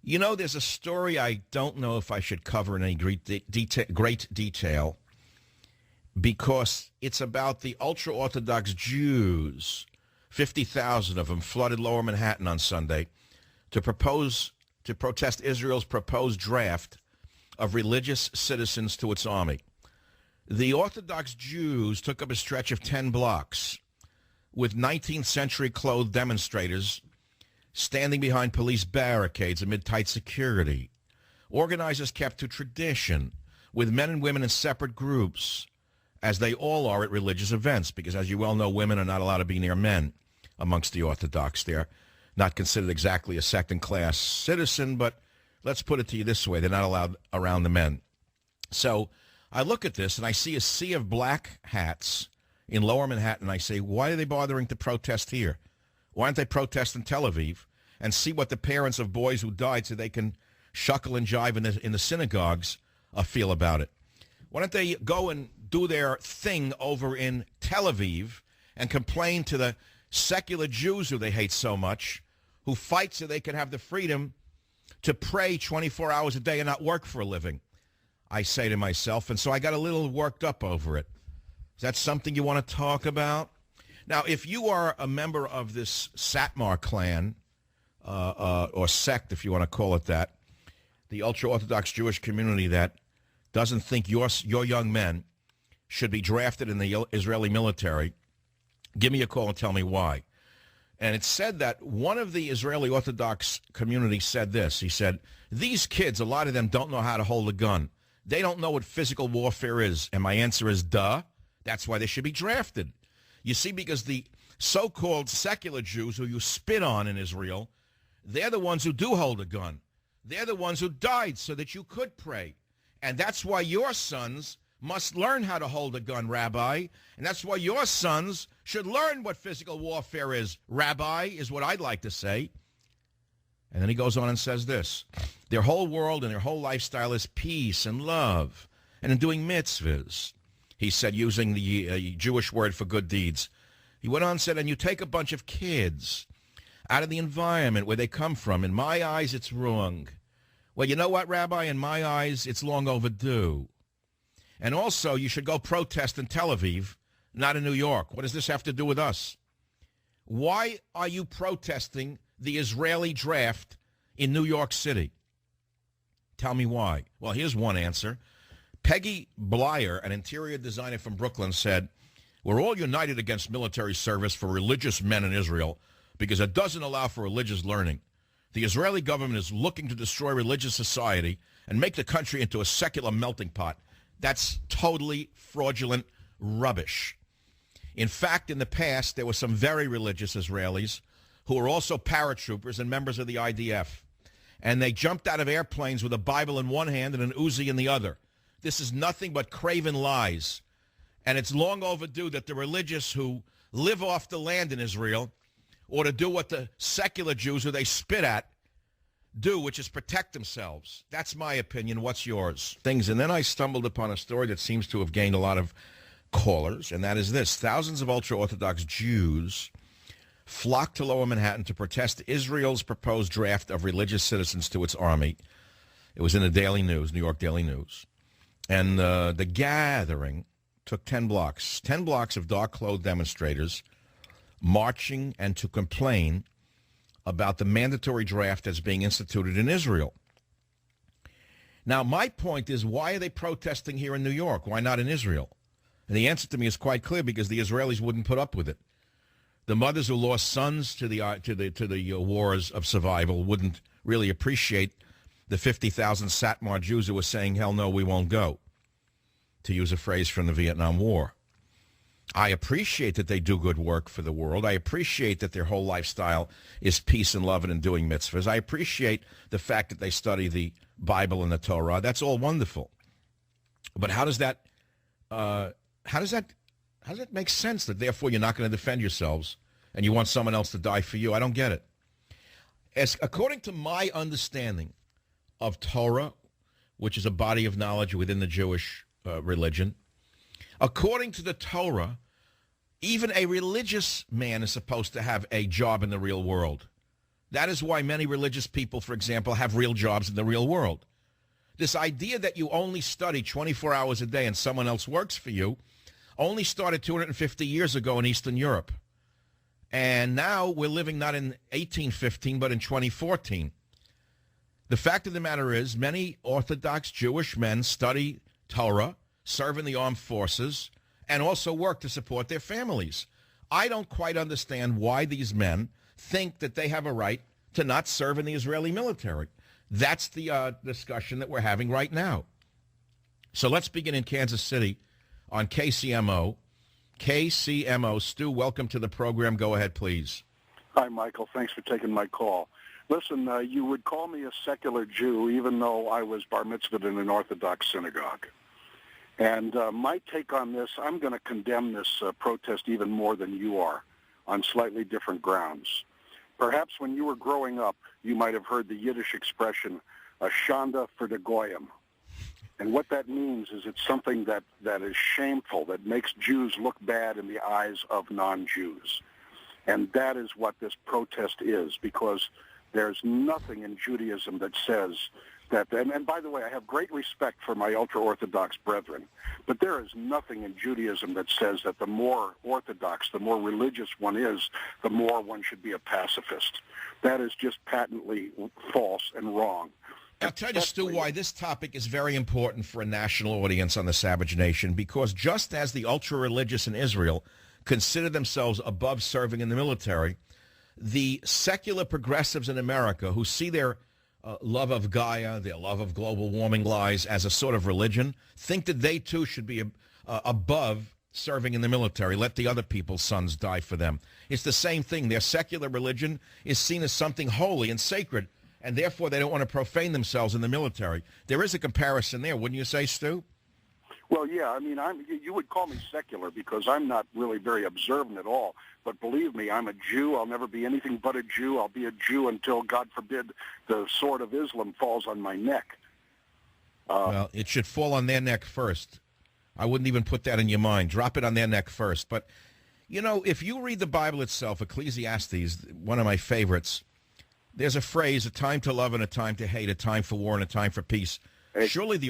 You know, there's a story I don't know if I should cover in any great detail because it's about the ultra-Orthodox Jews. 50,000 of them flooded lower Manhattan on Sunday to protest Israel's proposed draft of religious citizens to its army. The Orthodox Jews took up a stretch of 10 blocks with 19th century clothed demonstrators standing behind police barricades amid tight security. Organizers kept to tradition with men and women in separate groups, as they all are at religious events, because as you well know, women are not allowed to be near men amongst the Orthodox. They're not considered exactly a second-class citizen, but let's put it to you this way. They're not allowed around the men. So I look at this, and I see a sea of black hats in lower Manhattan. I say, why are they bothering to protest here? Why don't they protest in Tel Aviv and see what the parents of boys who died so they can shuckle and jive in the synagogues feel about it? Why don't they go and do their thing over in Tel Aviv and complain to the secular Jews who they hate so much, who fight so they can have the freedom to pray 24 hours a day and not work for a living, I say to myself. And so I got a little worked up over it. Is that something you want to talk about? Now, if you are a member of this Satmar clan, or sect, if you want to call it that, the ultra-Orthodox Jewish community that doesn't think your young men should be drafted in the Israeli military, give me a call and tell me why. And it said that one of the Israeli Orthodox community said this. He said, these kids, a lot of them don't know how to hold a gun. They don't know what physical warfare is. And my answer is, duh. That's why they should be drafted. You see, because the so-called secular Jews who you spit on in Israel, they're the ones who do hold a gun. They're the ones who died so that you could pray. And that's why your sons must learn how to hold a gun, Rabbi. And that's why your sons should learn what physical warfare is, Rabbi, is what I'd like to say. And then he goes on and says this. Their whole world and their whole lifestyle is peace and love and in doing mitzvahs. He said, using the Jewish word for good deeds. He went on and said, and you take a bunch of kids out of the environment where they come from. In my eyes, it's wrong. Well, you know what, Rabbi? In my eyes, it's long overdue. And also, you should go protest in Tel Aviv, not in New York. What does this have to do with us? Why are you protesting the Israeli draft in New York City? Tell me why. Well, here's one answer. Peggy Blyer, an interior designer from Brooklyn, said, we're all united against military service for religious men in Israel because it doesn't allow for religious learning. The Israeli government is looking to destroy religious society and make the country into a secular melting pot. That's totally fraudulent rubbish. In fact, in the past, there were some very religious Israelis who were also paratroopers and members of the IDF. And they jumped out of airplanes with a Bible in one hand and an Uzi in the other. This is nothing but craven lies. And it's long overdue that the religious who live off the land in Israel ought to do what the secular Jews who they spit at do, which is protect themselves. That's my opinion. What's yours? And then I stumbled upon a story that seems to have gained a lot of callers, and that is this. Thousands of ultra-Orthodox Jews flocked to lower Manhattan to protest Israel's proposed draft of religious citizens to its army. It was in the Daily News, New York Daily News. And the gathering took 10 blocks. 10 blocks of dark-clothed demonstrators marching and to complain about the mandatory draft that's being instituted in Israel. Now, my point is, why are they protesting here in New York? Why not in Israel? And the answer to me is quite clear, because the Israelis wouldn't put up with it. The mothers who lost sons to the wars of survival wouldn't really appreciate the 50,000 Satmar Jews who were saying, hell no, we won't go, to use a phrase from the Vietnam War. I appreciate that they do good work for the world. I appreciate that their whole lifestyle is peace and love and in doing mitzvahs. I appreciate the fact that they study the Bible and the Torah. That's all wonderful. But how does that make sense that therefore you're not going to defend yourselves and you want someone else to die for you? I don't get it. According to my understanding of Torah, which is a body of knowledge within the Jewish religion, according to the Torah, even a religious man is supposed to have a job in the real world. That is why many religious people, for example, have real jobs in the real world. This idea that you only study 24 hours a day and someone else works for you only started 250 years ago in Eastern Europe. And now we're living not in 1815, but in 2014. The fact of the matter is many Orthodox Jewish men study Torah, serve in the armed forces, and also work to support their families. I don't quite understand why these men think that they have a right to not serve in the Israeli military. That's the discussion that we're having right now. So let's begin in Kansas City on KCMO. KCMO. Stu, welcome to the program. Go ahead, please. Hi, Michael. Thanks for taking my call. Listen, you would call me a secular Jew even though I was bar mitzvahed in an Orthodox synagogue. And my take on this, I'm going to condemn this protest even more than you are on slightly different grounds. Perhaps when you were growing up, you might have heard the Yiddish expression, a shanda for the goyim. And what that means is it's something that is shameful, that makes Jews look bad in the eyes of non-Jews. And that is what this protest is, because there's nothing in Judaism that says that, and by the way, I have great respect for my ultra-Orthodox brethren, but there is nothing in Judaism that says that the more Orthodox, the more religious one is, the more one should be a pacifist. That is just patently false and wrong. I'll tell you, Stu, why this topic is very important for a national audience on the Savage Nation, because just as the ultra-religious in Israel consider themselves above serving in the military, the secular progressives in America who see their love of Gaia, their love of global warming lies as a sort of religion, think that they too should be above serving in the military. Let the other people's sons die for them. It's the same thing. Their secular religion is seen as something holy and sacred, and therefore they don't want to profane themselves in the military. There is a comparison there, wouldn't you say, Stu? Well, yeah, I mean, you would call me secular because I'm not really very observant at all. But believe me, I'm a Jew. I'll never be anything but a Jew. I'll be a Jew until, God forbid, the sword of Islam falls on my neck. Well, it should fall on their neck first. I wouldn't even put that in your mind. Drop it on their neck first. But, you know, if you read the Bible itself, Ecclesiastes, one of my favorites, there's a phrase, a time to love and a time to hate, a time for war and a time for peace. Surely the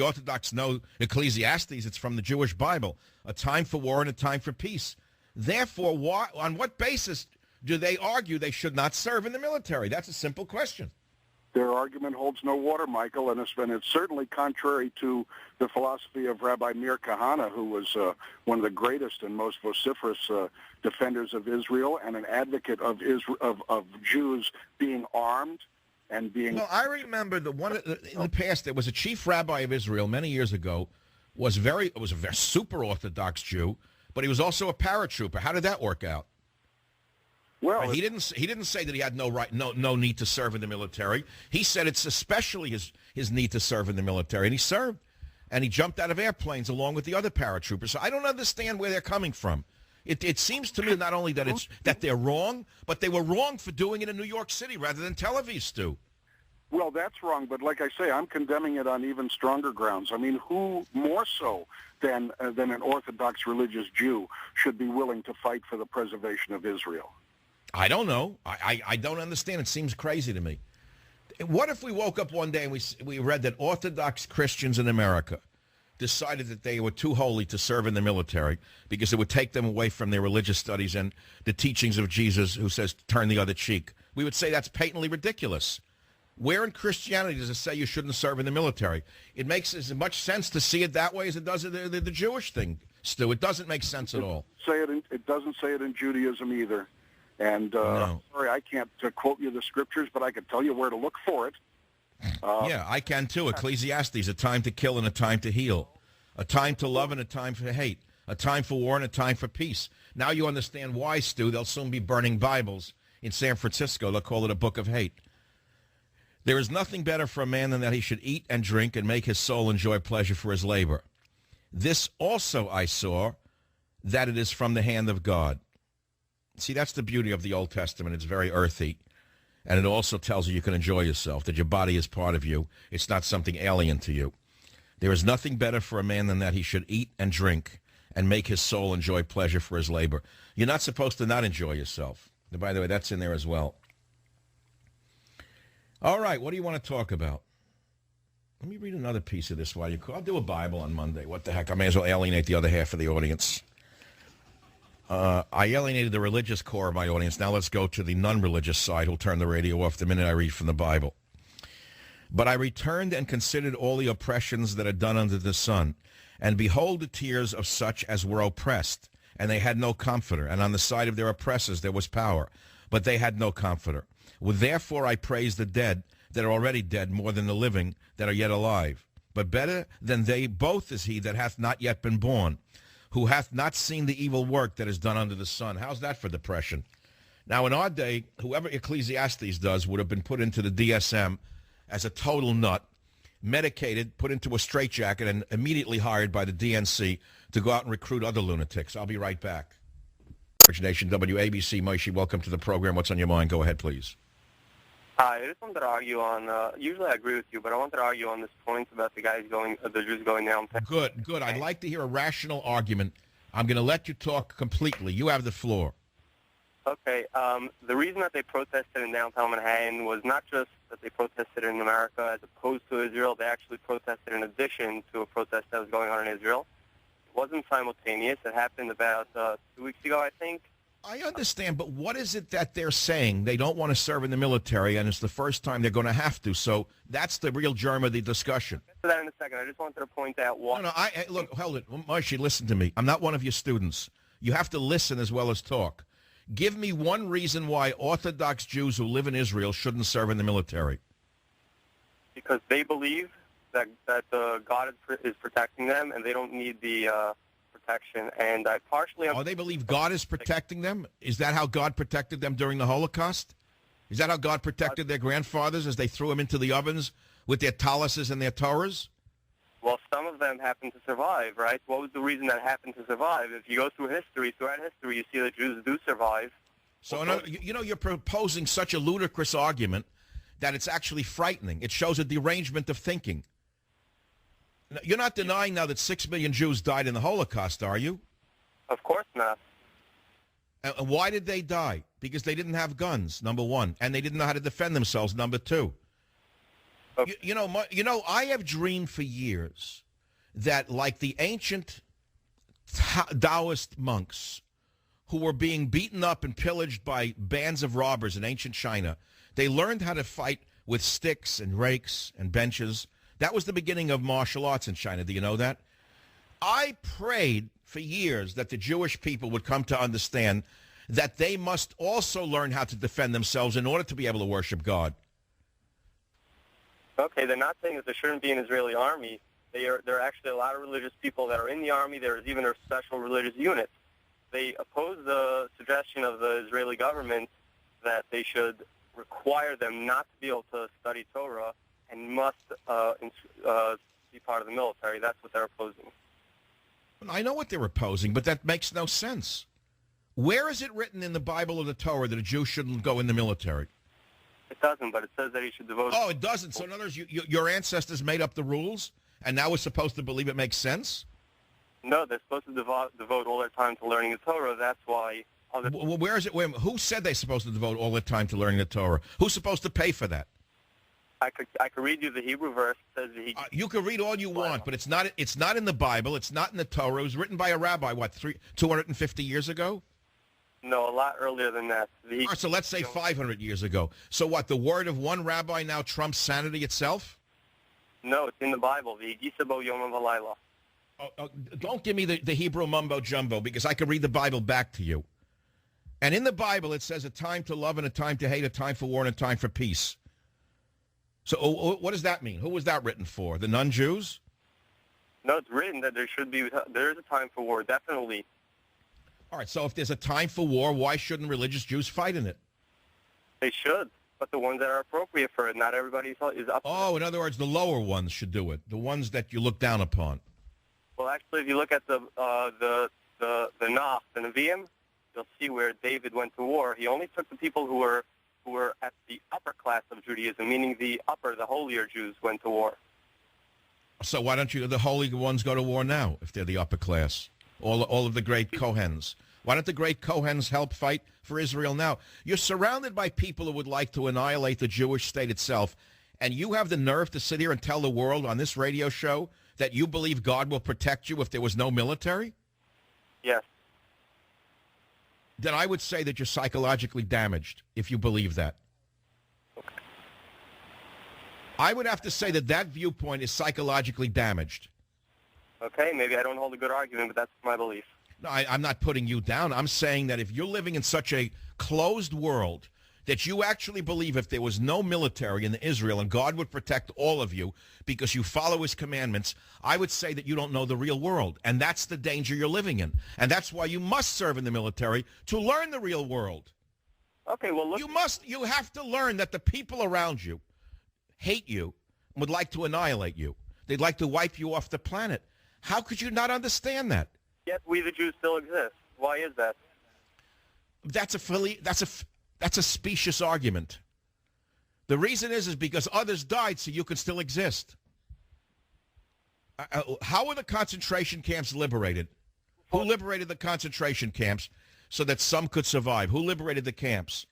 Orthodox know Ecclesiastes. It's from the Jewish Bible. A time for war and a time for peace. Therefore, on what basis do they argue they should not serve in the military? That's a simple question. Their argument holds no water, Michael, and it's certainly contrary to the philosophy of Rabbi Meir Kahane, who was one of the greatest and most vociferous defenders of Israel and an advocate of Jews being armed. Well, I remember in the past there was a chief rabbi of Israel many years ago, was a very super Orthodox Jew, but he was also a paratrooper. How did that work out? Well, he didn't say that he had no need to serve in the military. He said it's especially his need to serve in the military, and he served, and he jumped out of airplanes along with the other paratroopers. So I don't understand where they're coming from. It seems to me not only that they're wrong, but they were wrong for doing it in New York City rather than Tel Aviv, Stu. Well, that's wrong, but like I say, I'm condemning it on even stronger grounds. I mean, who more so than an Orthodox religious Jew should be willing to fight for the preservation of Israel? I don't know. I don't understand. It seems crazy to me. What if we woke up one day and we read that Orthodox Christians in America decided that they were too holy to serve in the military because it would take them away from their religious studies and the teachings of Jesus, who says, turn the other cheek? We would say that's patently ridiculous. Where in Christianity does it say you shouldn't serve in the military? It makes as much sense to see it that way as it does the Jewish thing, Stu. It doesn't make sense at all. It doesn't say it in Judaism either. And no. Sorry, I can't quote you the scriptures, but I can tell you where to look for it. Yeah, I can too. Ecclesiastes, a time to kill and a time to heal, a time to love and a time for hate, a time for war and a time for peace. Now you understand why, Stu. They'll soon be burning Bibles in San Francisco. They'll call it a book of hate. There is nothing better for a man than that he should eat and drink and make his soul enjoy pleasure for his labor. This also I saw, that it is from the hand of God. See, that's the beauty of the Old Testament. It's very earthy. And it also tells you can enjoy yourself, that your body is part of you. It's not something alien to you. There is nothing better for a man than that he should eat and drink and make his soul enjoy pleasure for his labor. You're not supposed to not enjoy yourself. And by the way, that's in there as well. All right, what do you want to talk about? Let me read another piece of this while you call. I'll do a Bible on Monday. What the heck? I may as well alienate the other half of the audience. I alienated the religious core of my audience. Now let's go to the non-religious side who'll turn the radio off the minute I read from the Bible. But I returned and considered all the oppressions that are done under the sun. And behold the tears of such as were oppressed, and they had no comforter. And on the side of their oppressors there was power, but they had no comforter. Well, therefore I praise the dead that are already dead more than the living that are yet alive. But better than they both is he that hath not yet been born, who hath not seen the evil work that is done under the sun. How's that for depression? Now, in our day, whoever Ecclesiastes does would have been put into the DSM as a total nut, medicated, put into a straitjacket, and immediately hired by the DNC to go out and recruit other lunatics. I'll be right back. Nation WABC, Moshe, welcome to the program. What's on your mind? Go ahead, please. Hi, I just wanted to argue on, usually I agree with you, but I wanted to argue on this point about the Jews going down. Good. I'd like to hear a rational argument. I'm going to let you talk completely. You have the floor. Okay, the reason that they protested in downtown Manhattan was not just that they protested in America as opposed to Israel. They actually protested in addition to a protest that was going on in Israel. It wasn't simultaneous. It happened about 2 weeks ago, I think. I understand, but what is it that they're saying? They don't want to serve in the military, and it's the first time they're going to have to. So that's the real germ of the discussion. I'll get to that in a second. I just wanted to point out why. No, look, hold it. Moshe, listen to me. I'm not one of your students. You have to listen as well as talk. Give me one reason why Orthodox Jews who live in Israel shouldn't serve in the military. Because they believe that God is protecting them, and they don't need the protection. And I partially... Oh, they believe God is protecting them? Is that how God protected them during the Holocaust? Is that how God protected their grandfathers as they threw them into the ovens with their taluses and their Torahs? Well, some of them happened to survive, right? What was the reason that happened to survive? If you go through history, throughout history, you see that Jews do survive. So, you're proposing such a ludicrous argument that it's actually frightening. It shows a derangement of thinking. You're not denying now that 6 million Jews died in the Holocaust, are you? Of course not. And why did they die? Because they didn't have guns, number one, and they didn't know how to defend themselves, number two. Okay. You know, I have dreamed for years that, like the ancient Taoist monks who were being beaten up and pillaged by bands of robbers in ancient China, they learned how to fight with sticks and rakes and benches. That was the beginning of martial arts in China. Do you know that? I prayed for years that the Jewish people would come to understand that they must also learn how to defend themselves in order to be able to worship God. Okay, they're not saying that there shouldn't be an Israeli army. There are actually a lot of religious people that are in the army. There's even a special religious unit. They oppose the suggestion of the Israeli government that they should require them not to be able to study Torah and must be part of the military. That's what they're opposing. I know what they're opposing, but that makes no sense. Where is it written in the Bible or the Torah that a Jew shouldn't go in the military? It doesn't, but it says that he should devote... Oh, it doesn't. So in other words, your ancestors made up the rules, and now we're supposed to believe it makes sense? No, they're supposed to devote all their time to learning the Torah. That's why... Well, where is it? Who said they're supposed to devote all their time to learning the Torah? Who's supposed to pay for that? I could read you the Hebrew verse. It says you can read all you want, but it's not in the Bible. It's not in the Torah. It was written by a rabbi, 250 years ago? No, a lot earlier than that. All right, so let's say 500 years ago. So what, the word of one rabbi now trumps sanity itself? No, it's in the Bible. V'yigisabo yom v'layla. Don't give me the Hebrew mumbo-jumbo, because I can read the Bible back to you. And in the Bible, it says a time to love and a time to hate, a time for war and a time for peace. So what does that mean? Who was that written for? The non-Jews? No, it's written that there is a time for war, definitely. All right, so if there's a time for war, why shouldn't religious Jews fight in it? They should, but the ones that are appropriate for it. Not everybody is up. Oh, in other words, the lower ones should do it, the ones that you look down upon. Well, actually, if you look at the Nach, the Nevi'im, you'll see where David went to war. He only took the people who were at the upper class of Judaism, meaning the holier Jews went to war. So why don't the holy ones go to war now if they're the upper class? All of the great Kohens. Why don't the great Kohens help fight for Israel now? You're surrounded by people who would like to annihilate the Jewish state itself, and you have the nerve to sit here and tell the world on this radio show that you believe God will protect you if there was no military? Yes. Then I would say that you're psychologically damaged if you believe that. I would have to say that that viewpoint is psychologically damaged. Okay, maybe I don't hold a good argument, but that's my belief. No, I'm not putting you down. I'm saying that if you're living in such a closed world that you actually believe if there was no military in Israel and God would protect all of you because you follow his commandments, I would say that you don't know the real world. And that's the danger you're living in. And that's why you must serve in the military, to learn the real world. Okay, well, look. You have to learn that the people around you hate you, would like to annihilate you. They'd like to wipe you off the planet. How could you not understand that? Yet we the Jews still exist. Why is that? That's a specious argument. The reason is because others died so you can still exist. How were the concentration camps liberated? Who liberated the concentration camps so that some could survive? Who liberated the camps?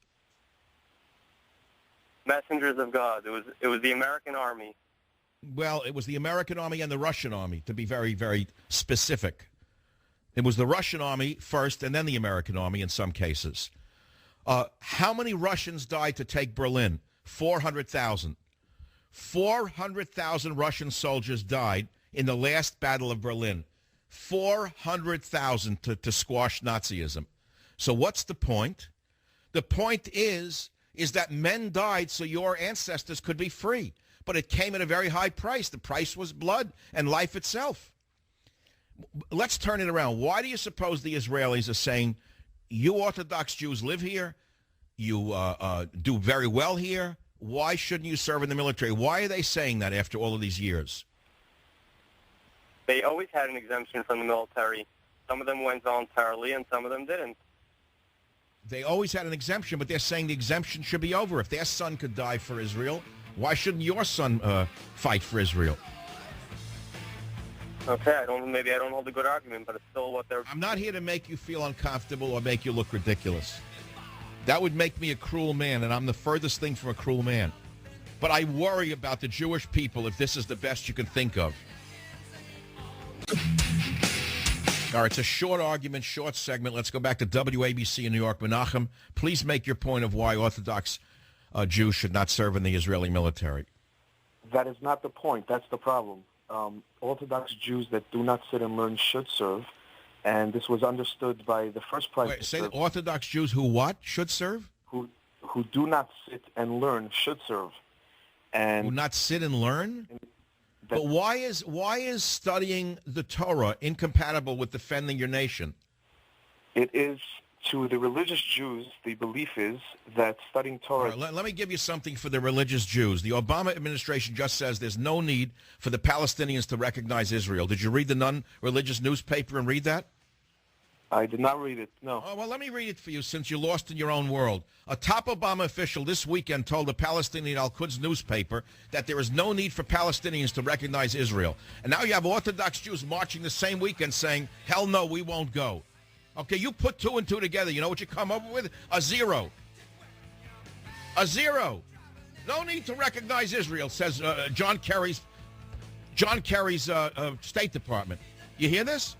Messengers of God. It was the American army. Well, it was the American army and the Russian army, to be very, very specific. It was the Russian army first and then the American army in some cases. How many Russians died to take Berlin? 400,000. 400,000 Russian soldiers died in the last Battle of Berlin. 400,000 to squash Nazism. So what's the point? The point is that men died so your ancestors could be free. But it came at a very high price. The price was blood and life itself. Let's turn it around. Why do you suppose the Israelis are saying, you Orthodox Jews live here, you do very well here, why shouldn't you serve in the military? Why are they saying that after all of these years? They always had an exemption from the military. Some of them went voluntarily and some of them didn't. They always had an exemption, but they're saying the exemption should be over. If their son could die for Israel, why shouldn't your son fight for Israel? Okay, maybe I don't hold a good argument, but it's still what they're... I'm not here to make you feel uncomfortable or make you look ridiculous. That would make me a cruel man, and I'm the furthest thing from a cruel man. But I worry about the Jewish people if this is the best you can think of. All right, it's a short argument, short segment. Let's go back to WABC in New York. Menachem, please make your point of why Orthodox Jews should not serve in the Israeli military. That is not the point. That's the problem. Orthodox Jews that do not sit and learn should serve, and this was understood by the first Prime Minister. Say the Orthodox Jews who what? Should serve? Who do not sit and learn should serve. And who not sit and learn? But why is studying the Torah incompatible with defending your nation? It is, to the religious Jews, the belief is that studying Torah... Right, let me give you something for the religious Jews. The Obama administration just says there's no need for the Palestinians to recognize Israel. Did you read the non-religious newspaper and read that? I did not read it, no. Oh, well, let me read it for you since you're lost in your own world. A top Obama official this weekend told the Palestinian Al-Quds newspaper that there is no need for Palestinians to recognize Israel. And now you have Orthodox Jews marching the same weekend saying, hell no, we won't go. Okay, you put two and two together. You know what you come up with? A zero. A zero. No need to recognize Israel, says John Kerry's State Department. You hear this?